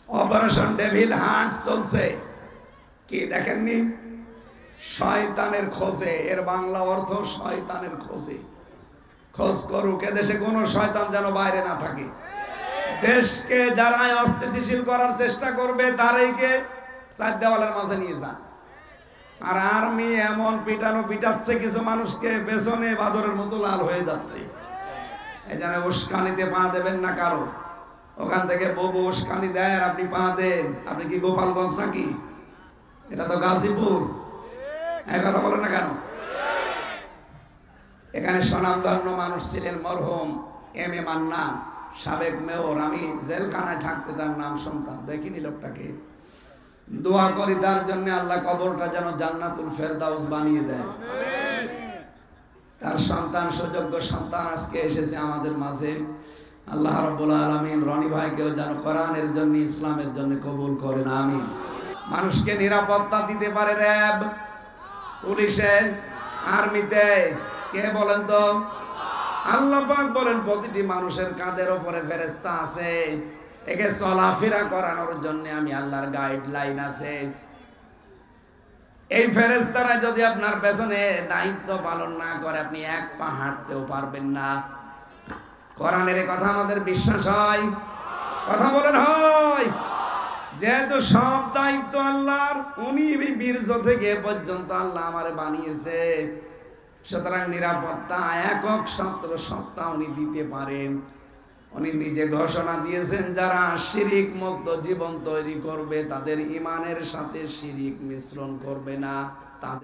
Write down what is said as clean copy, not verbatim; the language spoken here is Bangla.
অপারেশন ডেভিল হান্ট চলছে, কি দেখেননি? শয়তানের খোঁজে, এর বাংলা অর্থ শয়তানের খোঁজে। খোঁজ করুক, এদেশে কোনো শয়তান যেন বাইরে না থাকে। দেশকে যারা অস্থিতিশীল করার চেষ্টা করবে তারাইকে চার দেওয়ালের মাঝে নিয়ে যান। আর আর্মি এমন পিটানো পিটাচ্ছে, কিছু মানুষকে পেছনে বাদরের মতো লাল হয়ে যাচ্ছে। এই জন্য উস্কানিতে পা দেবেন না কারো। ওখান থেকে ববু উস্কানি দেয় আর আপনি পা দেন। আপনি কি গোপালগঞ্জ নাকি? এটা তো গাজীপুর। এক কথা বলেন না কেন? এখানে স্বনামধন্য মানুষ ছিলেন মরহুম এম এ মান্নান, সাবেক মেয়র। আমি জেলখানায় থাকতে তার নাম শুনতাম, দেখিনি লোকটাকে। দোয়া করি তার জন্য, আল্লাহ কবরটা যেন জান্নাতুল ফেরদাউস বানিয়ে দেয়। তার সন্তান, সুযোগ্য সন্তান আজকে এসেছে আমাদের মাঝে। আল্লাহ রাব্বুল আলামিন রনি ভাইকেও যেন কোরআনের জন্য, ইসলামের জন্য কবুল করেন, আমিন। মানুষকে নিরাপত্তা দিতে পারে র্যাব, পুলিশে, আর্মিতে। কে বলেন তো? আল্লাহ পাক বলেন প্রতিটি মানুষের কাঁধের উপরে ফেরেশতা আছে। একে চলাফেরা করানোর জন্য আমি আল্লাহর গাইডলাইন আছে। এই ফেরেশতারা যদি আপনার পেছনে দায়িত্ব পালন না করে, আপনি এক পা হাঁটতেও পারবেন না। কোরআনের কথা আমাদের বিশ্বাস হয়? কথা বলেন হয়? যেহেতু সব দায়িত্ব আল্লাহর, উনি বীর্য থেকে পর্যন্ত আল্লাহ আমারে বানিয়েছে, সুতরাং নিরাপত্তা একক সত্তা উনি দিতে পারেন। উনি নিজে ঘোষণা দিয়েছেন, যারা শিরিক মুক্ত জীবন তৈরি করবে তাদের ঈমানের সাথে শিরিক মিশ্রণ করবে না।